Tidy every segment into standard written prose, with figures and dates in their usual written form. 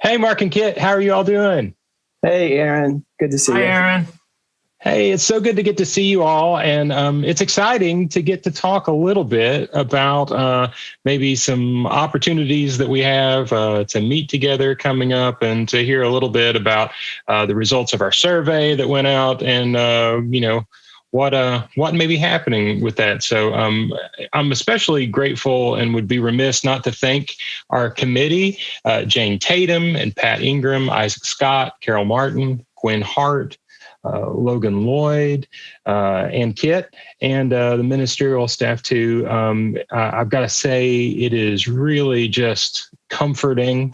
Hey, Mark and Kit, how are you all doing? Hey, Aaron. Good to see Hi, you. Aaron. Hey, it's so good to get to see you all. And it's exciting to get to talk a little bit about maybe some opportunities that we have to meet together coming up and to hear a little bit about the results of our survey that went out and, what may be happening with that. So I'm especially grateful and would be remiss not to thank our committee, Jane Tatum and Pat Ingram, Isaac Scott, Carol Martin, Gwen Hart, Logan Lloyd, and Kit, and the ministerial staff too. I've got to say, it is really just comforting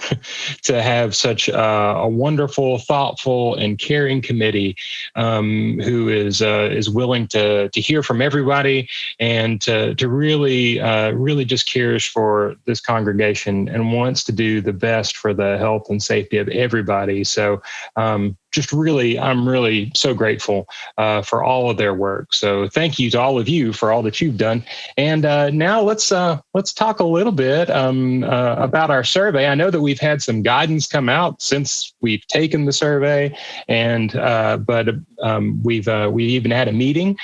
to have such a wonderful, thoughtful, and caring committee who is willing to hear from everybody and to really just cares for this congregation and wants to do the best for the health and safety of everybody. So I'm really so grateful for all of their work. So thank you to all of you for all that you've done. And now let's talk a little bit about our survey. I know that we've had some guidance come out since we've taken the survey, and we even had a meeting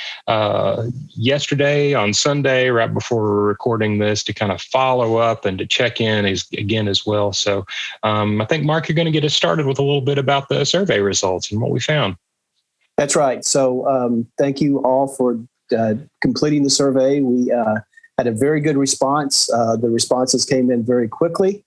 yesterday on Sunday, right before we're recording this, to kind of follow up and to check in again as well. So I think, Mark, you're going to get us started with a little bit about the survey results and what we found. That's right. So thank you all for completing the survey. We had a very good response. The responses came in very quickly.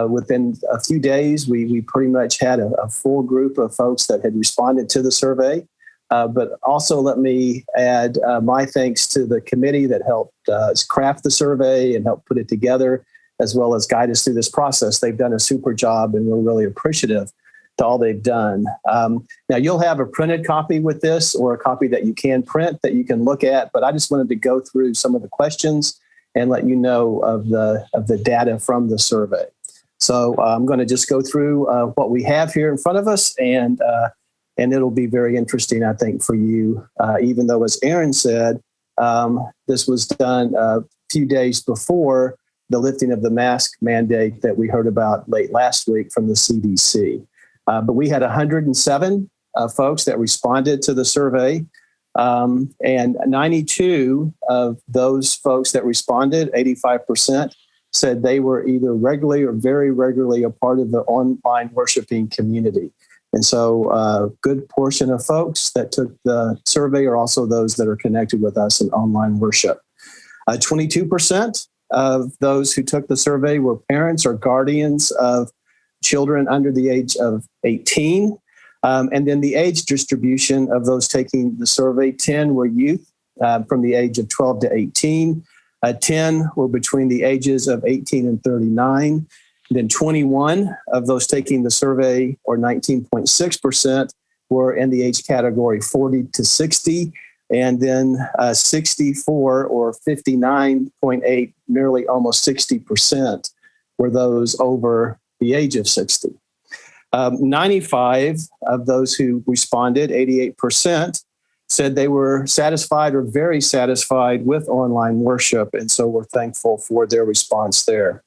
Within a few days, we pretty much had a full group of folks that had responded to the survey. But also let me add my thanks to the committee that helped craft the survey and help put it together, as well as guide us through this process. They've done a super job, and we're really appreciative to all they've done. Now, you'll have a printed copy with this, or a copy that you can print that you can look at, but I just wanted to go through some of the questions and let you know of the data from the survey. So I'm going to just go through what we have here in front of us, and it'll be very interesting, I think, for you, even though, as Aaron said, this was done a few days before the lifting of the mask mandate that we heard about late last week from the CDC. But we had 107 folks that responded to the survey, and 92 of those folks that responded, 85%, said they were either regularly or very regularly a part of the online worshiping community. And so a good portion of folks that took the survey are also those that are connected with us in online worship. 22% of those who took the survey were parents or guardians of children under the age of 18. And then the age distribution of those taking the survey, 10 were youth from the age of 12 to 18. 10 were between the ages of 18 and 39. Then 21 of those taking the survey, or 19.6%, were in the age category 40 to 60. And then 64, or 59.8, nearly almost 60%, were those over the age of 60. 95 of those who responded, 88%, said they were satisfied or very satisfied with online worship, and so we're thankful for their response there.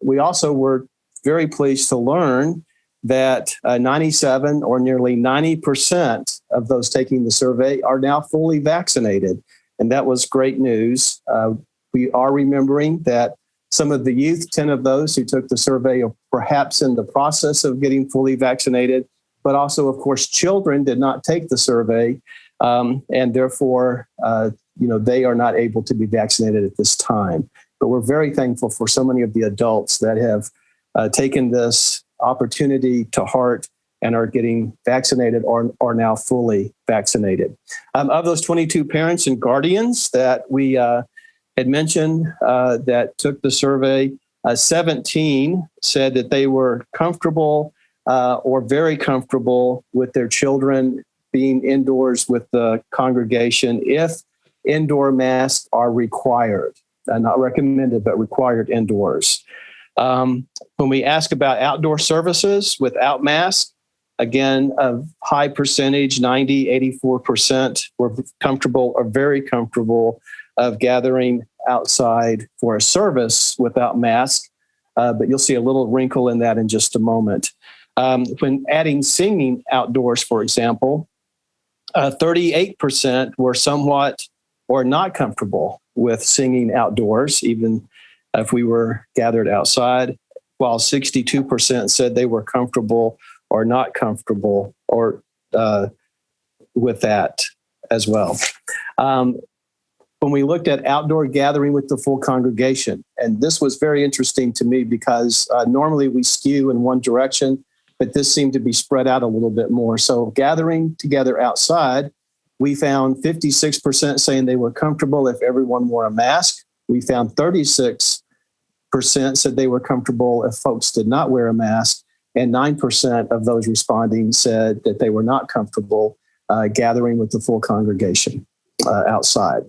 We also were very pleased to learn that 97, or nearly 90%, of those taking the survey are now fully vaccinated, and that was great news. We are remembering that some of the youth, 10 of those who took the survey, are perhaps in the process of getting fully vaccinated, but also, of course, children did not take the survey, and therefore, they are not able to be vaccinated at this time. But we're very thankful for so many of the adults that have taken this opportunity to heart and are getting vaccinated or are now fully vaccinated. Of those 22 parents and guardians that we had mentioned that took the survey, 17 said that they were comfortable or very comfortable with their children being indoors with the congregation if indoor masks are required. Not recommended, but required indoors. When we ask about outdoor services without masks, again, a high percentage, 90, 84%, were comfortable or very comfortable of gathering outside for a service without masks. but you'll see a little wrinkle in that in just a moment. When adding singing outdoors, for example, 38% were somewhat or not comfortable with singing outdoors, even if we were gathered outside, while 62% said they were comfortable or not comfortable or with that as well. When we looked at outdoor gathering with the full congregation, and this was very interesting to me because normally we skew in one direction, but this seemed to be spread out a little bit more. So gathering together outside, we found 56% saying they were comfortable if everyone wore a mask. We found 36% said they were comfortable if folks did not wear a mask, and 9% of those responding said that they were not comfortable gathering with the full congregation outside.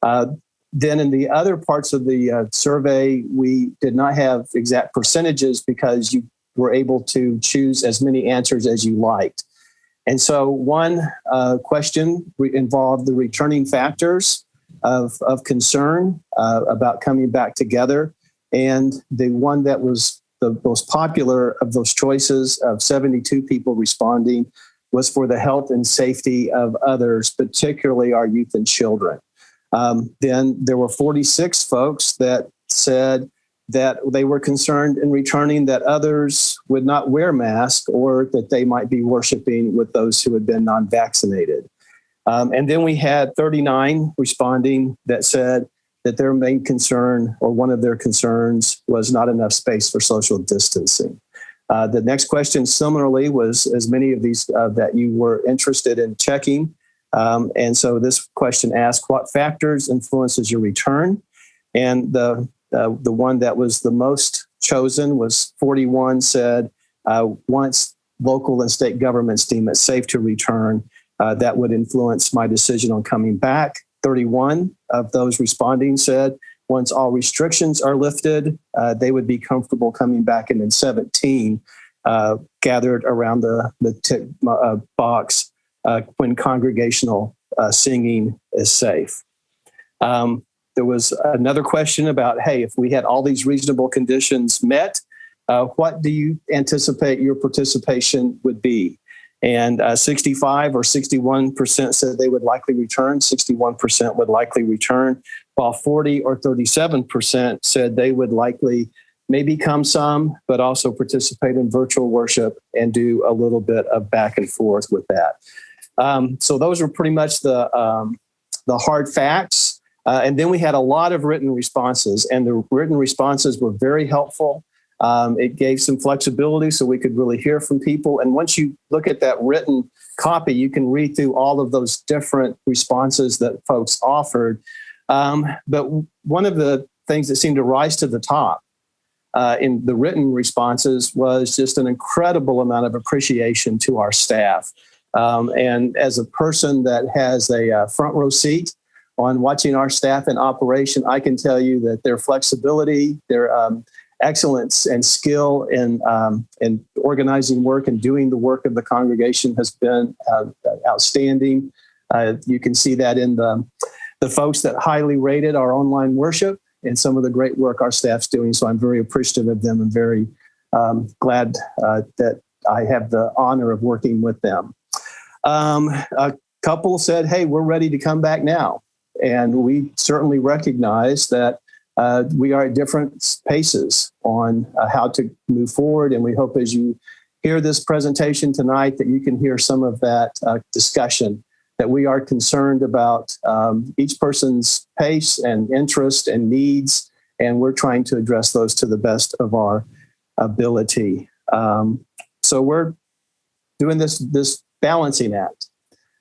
Then in the other parts of the survey, we did not have exact percentages because you were able to choose as many answers as you liked. And so one question involved the returning factors of concern about coming back together. And the one that was the most popular of those choices of 72 people responding was for the health and safety of others, particularly our youth and children. Then there were 46 folks that said that they were concerned in returning that others would not wear masks or that they might be worshiping with those who had been non-vaccinated. And then we had 39 responding that said that their main concern or one of their concerns was not enough space for social distancing. The next question similarly was as many of these that you were interested in checking. And so this question asked, what factors influences your return? And the one that was the most chosen was 41 said, once local and state governments deem it safe to return, that would influence my decision on coming back. 31 of those responding said, once all restrictions are lifted, they would be comfortable coming back. And then 17 gathered around the tick box when congregational singing is safe. There was another question about, hey, if we had all these reasonable conditions met, what do you anticipate your participation would be? And 65 or 61% said they would likely return, 61% would likely return, while 40 or 37% said they would likely maybe come some, but also participate in virtual worship and do a little bit of back and forth with that. So those were pretty much the hard facts. And then we had a lot of written responses, and the written responses were very helpful. It gave some flexibility so we could really hear from people. And once you look at that written copy, you can read through all of those different responses that folks offered. But one of the things that seemed to rise to the top in the written responses was just an incredible amount of appreciation to our staff. And as a person that has a front row seat on watching our staff in operation, I can tell you that their flexibility, their excellence and skill in organizing work and doing the work of the congregation has been outstanding. You can see that in the folks that highly rated our online worship and some of the great work our staff's doing. So I'm very appreciative of them and very glad that I have the honor of working with them. A couple said, hey, we're ready to come back now. And we certainly recognize that we are at different paces on how to move forward. And we hope as you hear this presentation tonight that you can hear some of that discussion, that we are concerned about each person's pace and interest and needs, and we're trying to address those to the best of our ability. So we're doing this balancing act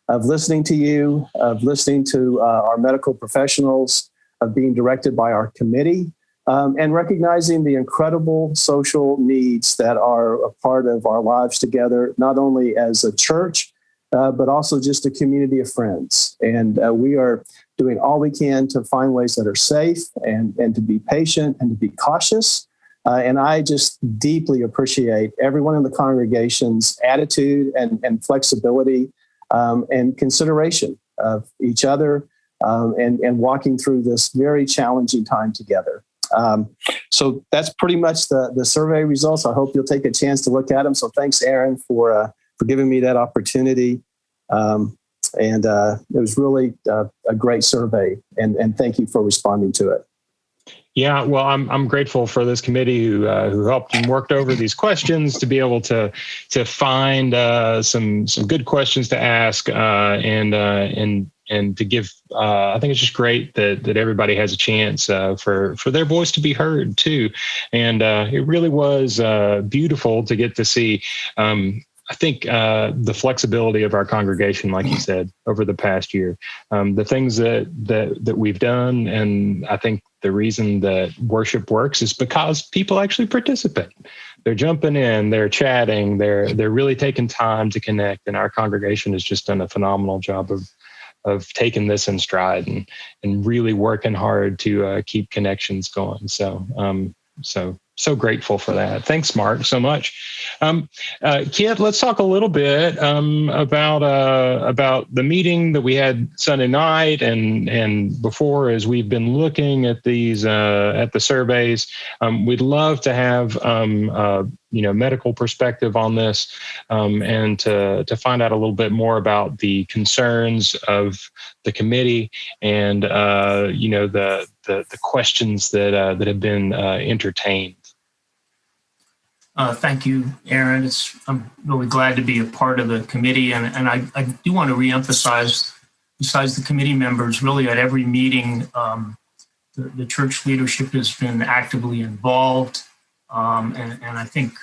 of listening to you, of listening to our medical professionals, of being directed by our committee, and recognizing the incredible social needs that are a part of our lives together, not only as a church, but also just a community of friends. And we are doing all we can to find ways that are safe and to be patient and to be cautious. And I just deeply appreciate everyone in the congregation's attitude and flexibility and consideration of each other and walking through this very challenging time together. So that's pretty much the survey results. I hope you'll take a chance to look at them. So thanks, Aaron, for giving me that opportunity. And it was really a great survey, and thank you for responding to it. Yeah, well, I'm grateful for this committee who helped and worked over these questions to be able to find some good questions to ask and to give. I think it's just great that everybody has a chance for their voice to be heard too, and it really was beautiful to get to see. I think the flexibility of our congregation, like you said, over the past year, the things that we've done, and I think the reason that worship works is because people actually participate. They're jumping in, they're chatting, they're really taking time to connect, and our congregation has just done a phenomenal job of taking this in stride and really working hard to keep connections going. So grateful for that. Thanks, Mark, so much. Kit, let's talk a little bit about the meeting that we had Sunday night and before, as we've been looking at these at the surveys. We'd love to have medical perspective on this and to find out a little bit more about the concerns of the committee and the questions that have been entertained. Thank you, Aaron. I'm really glad to be a part of the committee, and I do want to reemphasize, besides the committee members, really at every meeting, the church leadership has been actively involved, and I think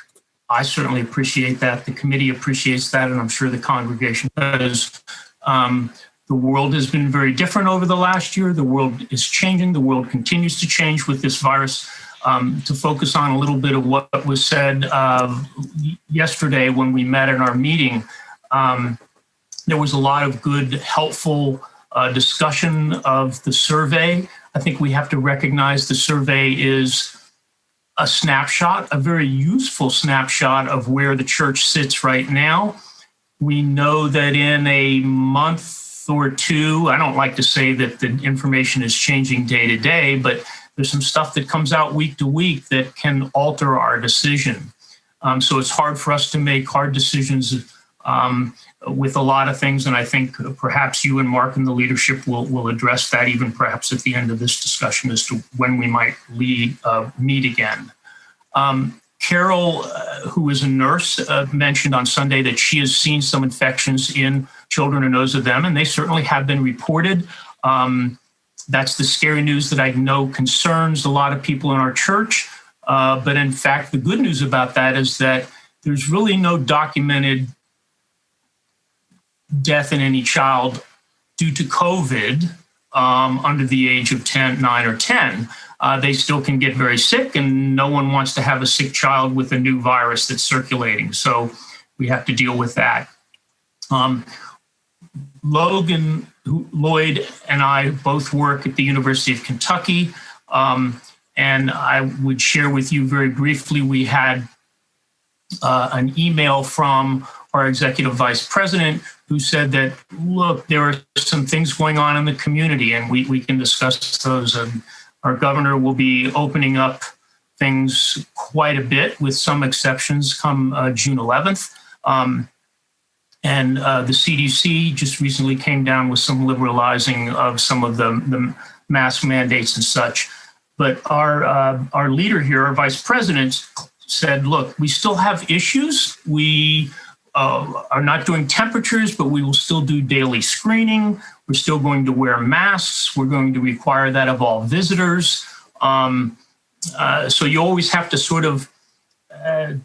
I certainly appreciate that. The committee appreciates that, and I'm sure the congregation does. The world has been very different over the last year. The world is changing. The world continues to change with this virus. To focus on a little bit of what was said yesterday when we met in our meeting, there was a lot of good, helpful discussion of the survey. I think we have to recognize the survey is a snapshot, a very useful snapshot of where the church sits right now. We know that in a month or two, I don't like to say that the information is changing day to day, but there's some stuff that comes out week to week that can alter our decision. So it's hard for us to make hard decisions with a lot of things. And I think perhaps you and Mark and the leadership will address that even perhaps at the end of this discussion as to when we might meet again. Carol, who is a nurse, mentioned on Sunday that she has seen some infections in children and knows of them, and they certainly have been reported. That's the scary news that I know concerns a lot of people in our church. But in fact, the good news about that is that there's really no documented death in any child due to COVID under the age of 9 or 10. They still can get very sick, and no one wants to have a sick child with a new virus that's circulating. So we have to deal with that. Lloyd and I both work at the University of Kentucky, and I would share with you very briefly, we had an email from our executive vice president who said that, look, there are some things going on in the community, and we can discuss those. And our governor will be opening up things quite a bit, with some exceptions, come June 11th. And the CDC just recently came down with some liberalizing of some of the mask mandates and such. But our leader here, our vice president, said, look, we still have issues. We are not doing temperatures, but we will still do daily screening. We're still going to wear masks. We're going to require that of all visitors. So you always have to sort of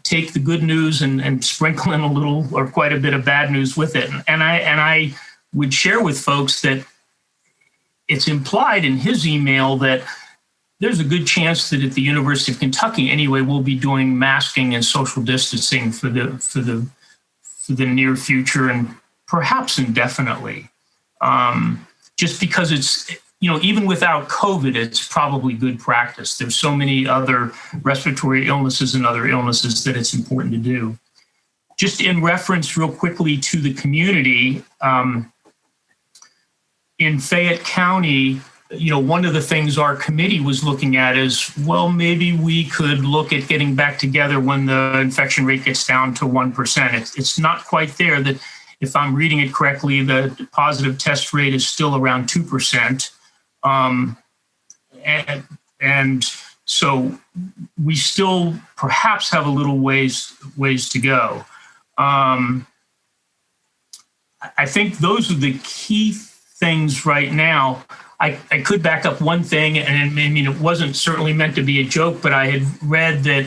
take the good news and sprinkle in a little or quite a bit of bad news with it. And I would share with folks that it's implied in his email that there's a good chance that at the University of Kentucky anyway, we'll be doing masking and social distancing for the near future and perhaps indefinitely. Just because it's, even without COVID, it's probably good practice. There's so many other respiratory illnesses and other illnesses that it's important to do. Just in reference real quickly to the community, in Fayette County, one of the things our committee was looking at is, well, maybe we could look at getting back together when the infection rate gets down to 1%. It's not quite there. That, if I'm reading it correctly, the positive test rate is still around 2%. And so we still perhaps have a little ways to go. I think those are the key things right now. I could back up one thing, and I mean, it wasn't certainly meant to be a joke, but I had read that,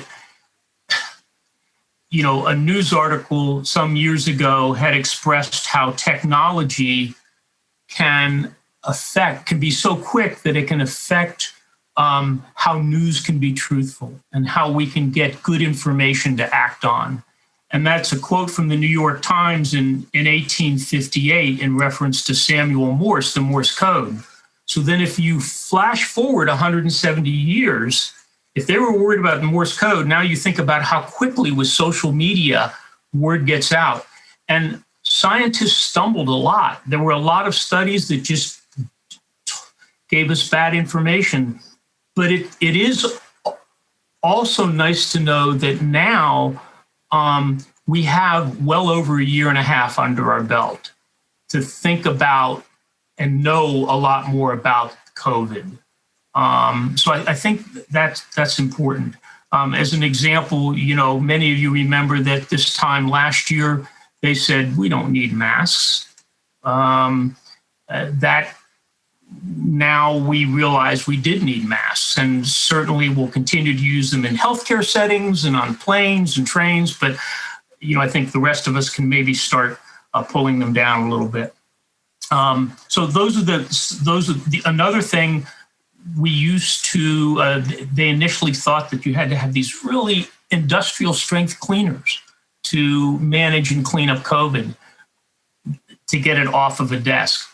a news article some years ago had expressed how technology can be so quick that it can affect how news can be truthful and how we can get good information to act on. And that's a quote from the New York Times in 1858 in reference to Samuel Morse, the Morse code. So then if you flash forward 170 years, if they were worried about the Morse code, now you think about how quickly with social media, word gets out. And scientists stumbled a lot. There were a lot of studies that just gave us bad information. But it is also nice to know that now we have well over a year and a half under our belt to think about and know a lot more about COVID. So I think that's important. As an example, many of you remember that this time last year, they said, we don't need masks. That now we realize we did need masks, and certainly we'll continue to use them in healthcare settings and on planes and trains. But, I think the rest of us can maybe start pulling them down a little bit. So those are another thing we used to, they initially thought that you had to have these really industrial strength cleaners to manage and clean up COVID, to get it off of a desk.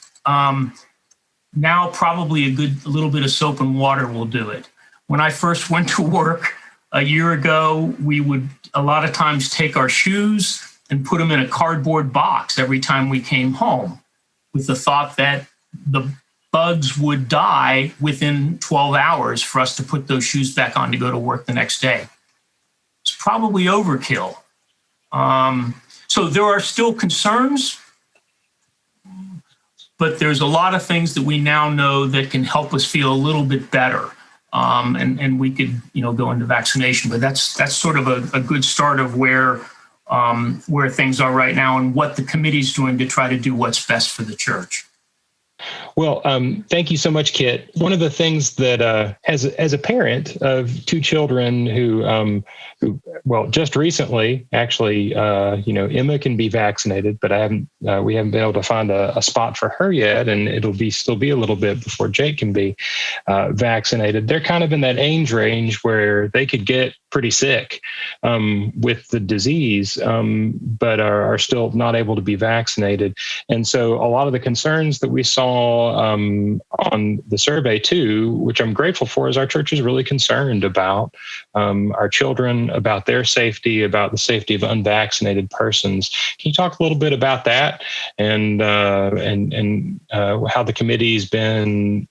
Now probably a little bit of soap and water will do it. When I first went to work a year ago, we would a lot of times take our shoes and put them in a cardboard box every time we came home, with the thought that the bugs would die within 12 hours for us to put those shoes back on to go to work the next day. It's probably overkill. So there are still concerns, but there's a lot of things that we now know that can help us feel a little bit better. And we could, go into vaccination, but that's sort of a good start of where things are right now and what the committee's doing to try to do what's best for the church. Well, thank you so much, Kit. One of the things that, as a parent of two children who just recently, actually, Emma can be vaccinated, but we haven't been able to find a spot for her yet, and it'll still be a little bit before Jake can be vaccinated. They're kind of in that age range where they could get pretty sick with the disease, but are still not able to be vaccinated. And so a lot of the concerns that we saw on the survey too, which I'm grateful for, is our church is really concerned about our children, about their safety, about the safety of unvaccinated persons. Can you talk a little bit about that and how the committee's been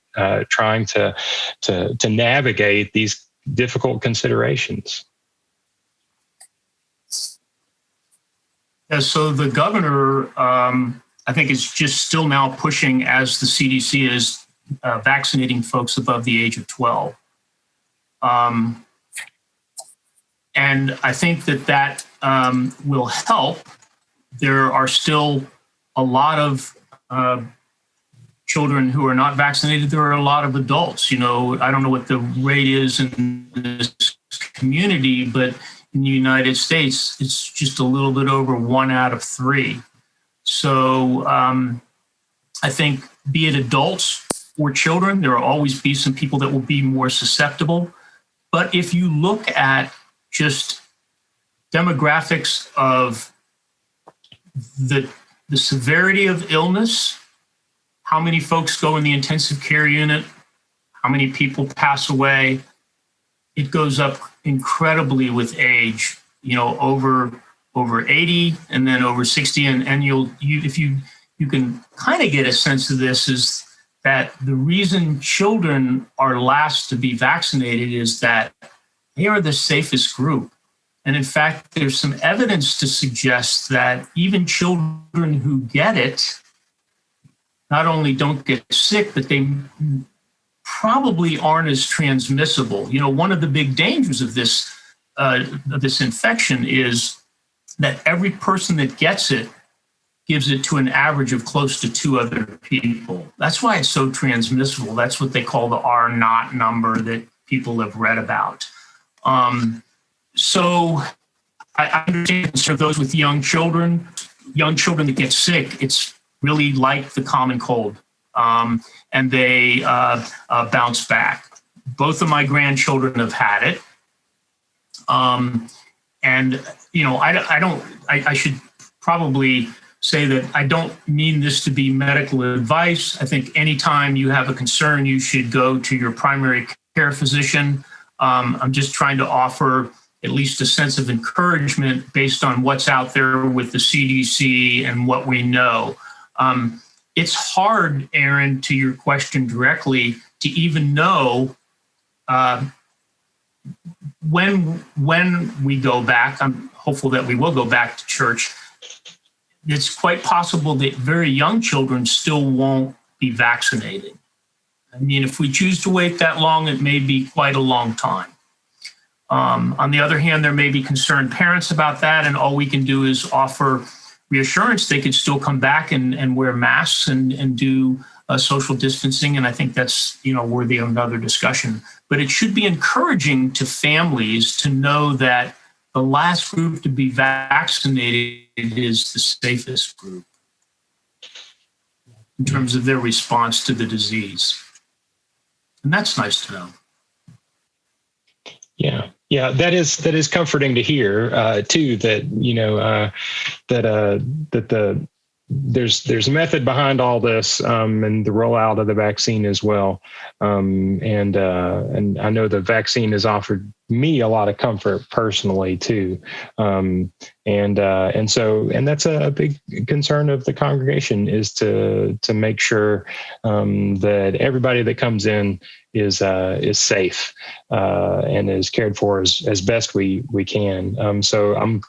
trying to navigate these difficult considerations? Yeah, so the governor, I think, is just still now pushing, as the CDC is, vaccinating folks above the age of 12. And I think that will help. There are still a lot of children who are not vaccinated. There are a lot of adults. I don't know what the rate is in this community, but in the United States, it's just a little bit over 1 out of 3. So I think, be it adults or children, there will always be some people that will be more susceptible. But if you look at just demographics of the severity of illness, how many folks go in the intensive care unit, how many people pass away, it goes up incredibly with age, over 80 and then over 60. And if you can kind of get a sense of this, is that the reason children are last to be vaccinated is that they are the safest group. And in fact, there's some evidence to suggest that even children who get it not only don't get sick, but they probably aren't as transmissible. You know, one of the big dangers of this infection is that every person that gets it gives it to an average of close to 2 other people. That's why it's so transmissible. That's what they call the R naught number that people have read about. So I understand for those with young children that get sick, it's really like the common cold, and they bounce back. Both of my grandchildren have had it. And, you know, I should probably say that I don't mean this to be medical advice. I think anytime you have a concern, you should go to your primary care physician. I'm just trying to offer at least a sense of encouragement based on what's out there with the CDC and what we know. It's hard, Aaron, to your question directly, to even know when we go back. I'm hopeful that we will go back to church. It's quite possible that very young children still won't be vaccinated. I mean, if we choose to wait that long, it may be quite a long time. On the other hand, there may be concerned parents about that, and all we can do is offer reassurance they could still come back and wear masks and do social distancing. And I think that's, you know, worthy of another discussion. But it should be encouraging to families to know that the last group to be vaccinated is the safest group in terms of their response to the disease. And that's nice to know. Yeah, that is comforting to hear too. That, you know, that there's a method behind all this, and the rollout of the vaccine as well. And I know the vaccine has offered me a lot of comfort personally too. And that's a big concern of the congregation, is to make sure that everybody that comes in is safe and is cared for as best we can. So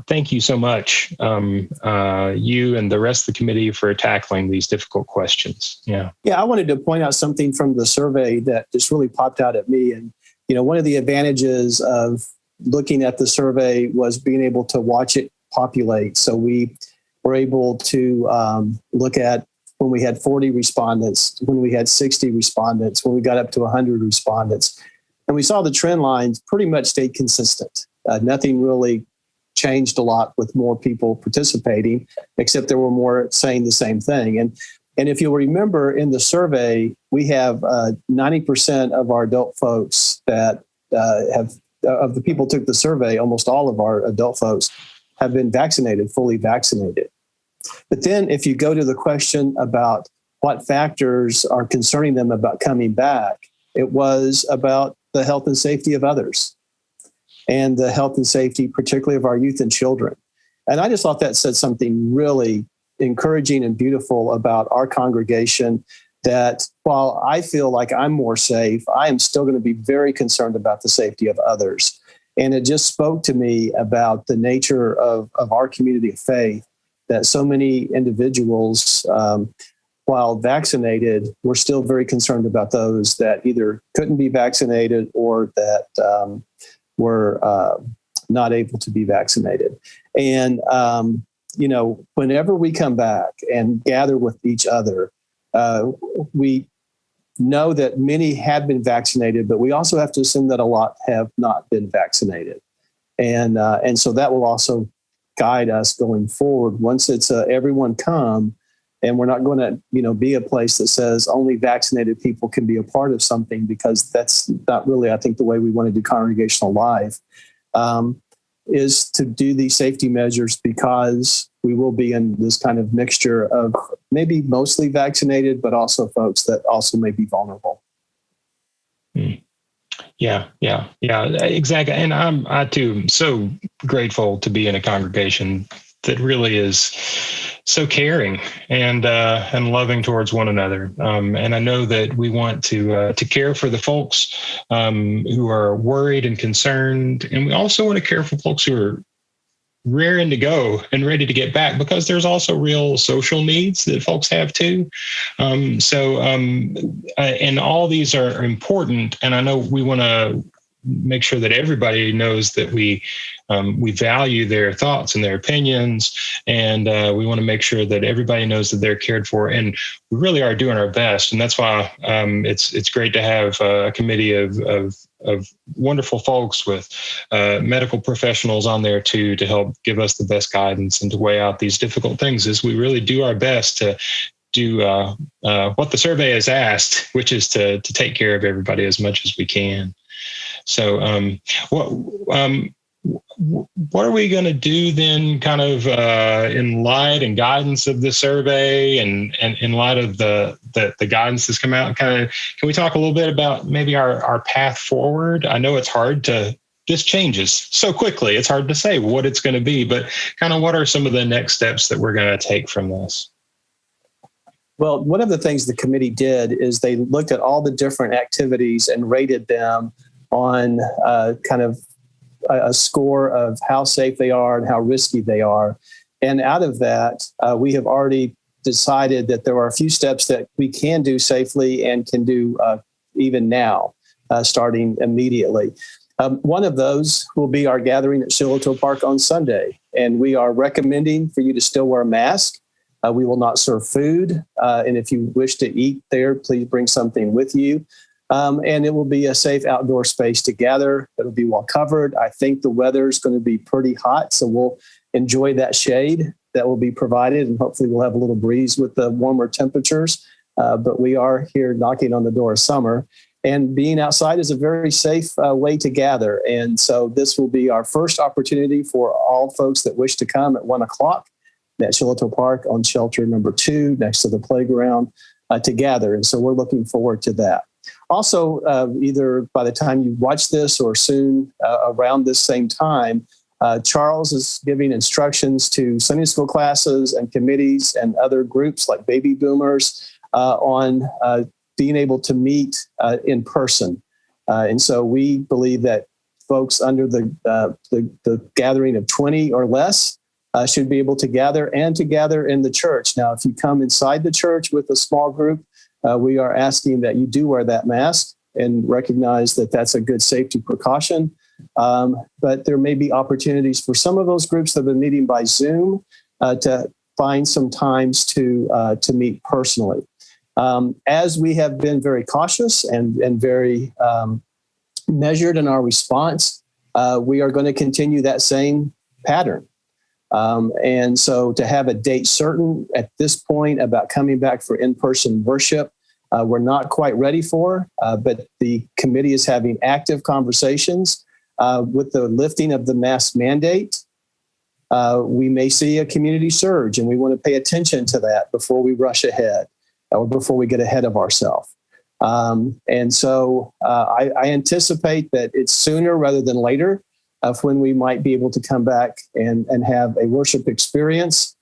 thank you so much, you and the rest of the committee, for tackling these difficult questions. Yeah, I wanted to point out something from the survey that just really popped out at me. And, you know, one of the advantages of looking at the survey was being able to watch it populate. So we were able to look at when we had 40 respondents, when we had 60 respondents, when we got up to 100 respondents. And we saw the trend lines pretty much stayed consistent. Nothing really changed a lot with more people participating, except there were more saying the same thing. And if you'll remember in the survey, we have 90% of our adult folks that of the people who took the survey, almost all of our adult folks have been vaccinated, fully vaccinated. But then if you go to the question about what factors are concerning them about coming back, it was about the health and safety of others and the health and safety, particularly of our youth and children. And I just thought that said something really encouraging and beautiful about our congregation, that while I feel like I'm more safe, I am still going to be very concerned about the safety of others. And it just spoke to me about the nature of our community of faith, that so many individuals, while vaccinated, were still very concerned about those that either couldn't be vaccinated or that were not able to be vaccinated. And, you know, whenever we come back and gather with each other, we know that many have been vaccinated, but we also have to assume that a lot have not been vaccinated. And so that will also guide us going forward. Once it's everyone come, and we're not going to, you know, be a place that says only vaccinated people can be a part of something, because that's not really, I think, the way we want to do congregational life, is to do these safety measures, because we will be in this kind of mixture of maybe mostly vaccinated, but also folks that also may be vulnerable. Yeah, exactly. And I too am so grateful to be in a congregation that really is so caring and loving towards one another. And I know that we want to care for the folks who are worried and concerned, and we also want to care for folks who are raring to go and ready to get back, because there's also real social needs that folks have too. And all these are important. And I know we want to make sure that everybody knows that we value their thoughts and their opinions, and we want to make sure that everybody knows that they're cared for, and we really are doing our best. And that's why it's great to have a committee of wonderful folks with medical professionals on there too, to help give us the best guidance and to weigh out these difficult things, as we really do our best to do what the survey has asked, which is to take care of everybody as much as we can. So what are we going to do then, kind of in light and guidance of the survey, and in light of the guidance that's come out? Kind of, can we talk a little bit about maybe our path forward? I know it's hard to, this changes so quickly, it's hard to say what it's going to be, but kind of what are some of the next steps that we're going to take from this? Well, one of the things the committee did is they looked at all the different activities and rated them on kind of a score of how safe they are and how risky they are. And out of that, we have already decided that there are a few steps that we can do safely and can do even now, starting immediately. One of those will be our gathering at Shiloh Park on Sunday. And we are recommending for you to still wear a mask. We will not serve food. And if you wish to eat there, please bring something with you. And it will be a safe outdoor space to gather. It'll be well covered. I think the weather is going to be pretty hot, so we'll enjoy that shade that will be provided, and hopefully we'll have a little breeze with the warmer temperatures. But we are here knocking on the door of summer, and being outside is a very safe way to gather. And so this will be our first opportunity for all folks that wish to come at 1:00 at Shiloh Park on shelter number 2 next to the playground to gather. And so we're looking forward to that. Also, either by the time you watch this or soon around this same time, Charles is giving instructions to Sunday school classes and committees and other groups like baby boomers on being able to meet in person. And so we believe that folks under the gathering of 20 or less should be able to gather and to gather in the church. Now, if you come inside the church with a small group, we are asking that you do wear that mask and recognize that that's a good safety precaution. But there may be opportunities for some of those groups that have been meeting by Zoom to find some times to meet personally. As we have been very cautious and very measured in our response, we are going to continue that same pattern. And so to have a date certain at this point about coming back for in-person worship, we're not quite ready for, but the committee is having active conversations. With the lifting of the mask mandate, we may see a community surge, and we want to pay attention to that before we rush ahead or before we get ahead of ourselves. And so I anticipate that it's sooner rather than later of when we might be able to come back and have a worship experience.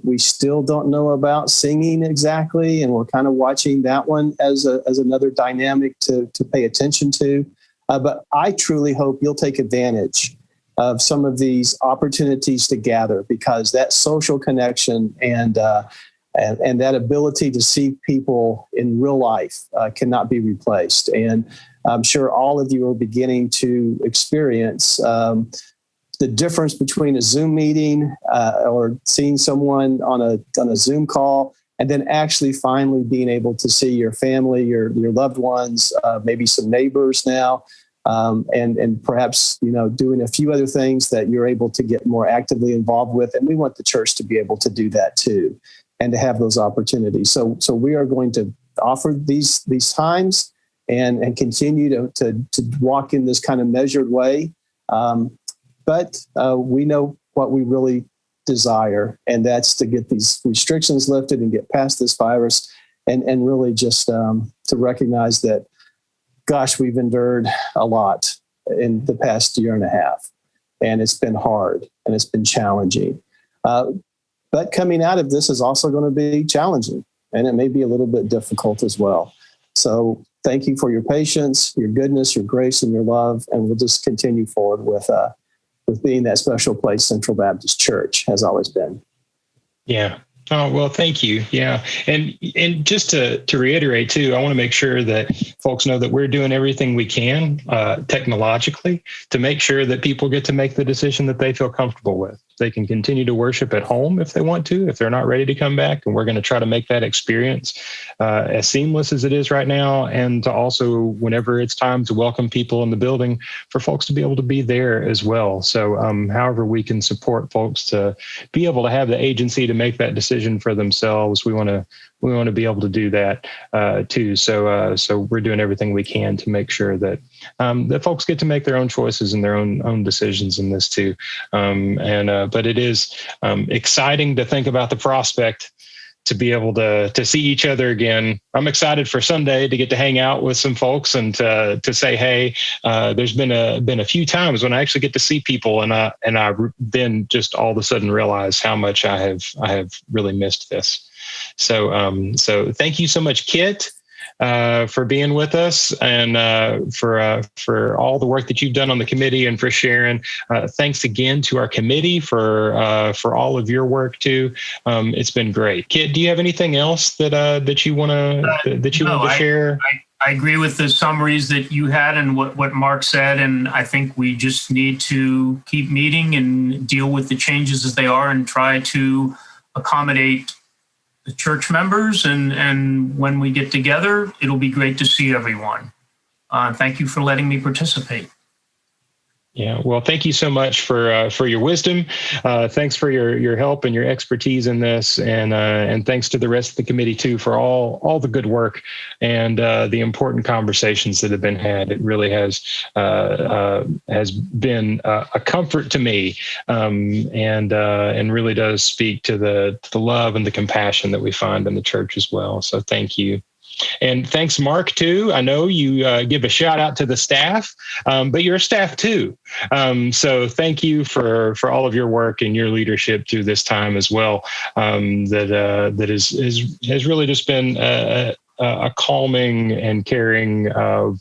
We still don't know about singing exactly, and we're kind of watching that one as another dynamic to pay attention to. But I truly hope you'll take advantage of some of these opportunities to gather, because that social connection and that ability to see people in real life cannot be replaced. And I'm sure all of you are beginning to experience the difference between a Zoom meeting or seeing someone on a Zoom call, and then actually finally being able to see your family, your loved ones, maybe some neighbors now, and perhaps doing a few other things that you're able to get more actively involved with. And we want the church to be able to do that too, and to have those opportunities. So we are going to offer these times and continue to walk in this kind of measured way. But we know what we really desire, and that's to get these restrictions lifted and get past this virus, and really just to recognize that, gosh, we've endured a lot in the past year and a half, and it's been hard and it's been challenging. But coming out of this is also going to be challenging, and it may be a little bit difficult as well. So thank you for your patience, your goodness, your grace, and your love, and we'll just continue forward with being that special place Central Baptist Church has always been. Yeah. Oh, well, thank you. Yeah. And just to reiterate too, I want to make sure that folks know that we're doing everything we can technologically to make sure that people get to make the decision that they feel comfortable with. They can continue to worship at home if they want to, if they're not ready to come back. And we're going to try to make that experience as seamless as it is right now. And to also, whenever it's time to welcome people in the building, for folks to be able to be there as well. So however we can support folks to be able to have the agency to make that decision for themselves, we want to be able to do that too. So we're doing everything we can to make sure that that folks get to make their own choices and their own decisions in this too. But it is exciting to think about the prospect to be able to see each other again. I'm excited for Sunday to get to hang out with some folks and to say, hey, there's been a few times when I actually get to see people, and I then just all of a sudden realize how much I have really missed this. So thank you so much, Kit, for being with us, and for all the work that you've done on the committee, and for sharing. Thanks again to our committee for all of your work too. It's been great. Kit, do you have anything else that you want to share? I agree with the summaries that you had and what Mark said, and I think we just need to keep meeting and deal with the changes as they are and try to accommodate the church members, and when we get together, it'll be great to see everyone. Thank you for letting me participate. Yeah, well, thank you so much for your wisdom. Thanks for your help and your expertise in this, and thanks to the rest of the committee too for all the good work and the important conversations that have been had. It really has been a comfort to me, and really does speak to the love and the compassion that we find in the church as well. So thank you. And thanks, Mark, too. I know you give a shout out to the staff, but you're a staff too. So thank you for all of your work and your leadership through this time as well. That has really just been a calming and caring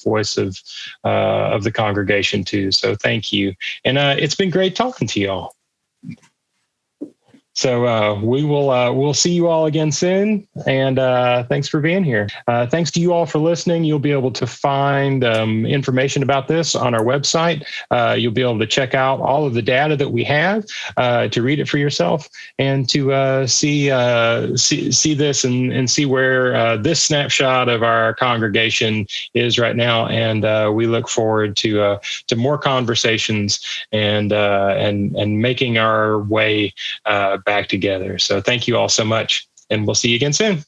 voice of the congregation too. So thank you. And it's been great talking to you all. So we'll see you all again soon, and thanks for being here. Thanks to you all for listening. You'll be able to find information about this on our website. You'll be able to check out all of the data that we have, to read it for yourself, and to see this and see where this snapshot of our congregation is right now. And we look forward to more conversations and making our way back together. So thank you all so much, and we'll see you again soon.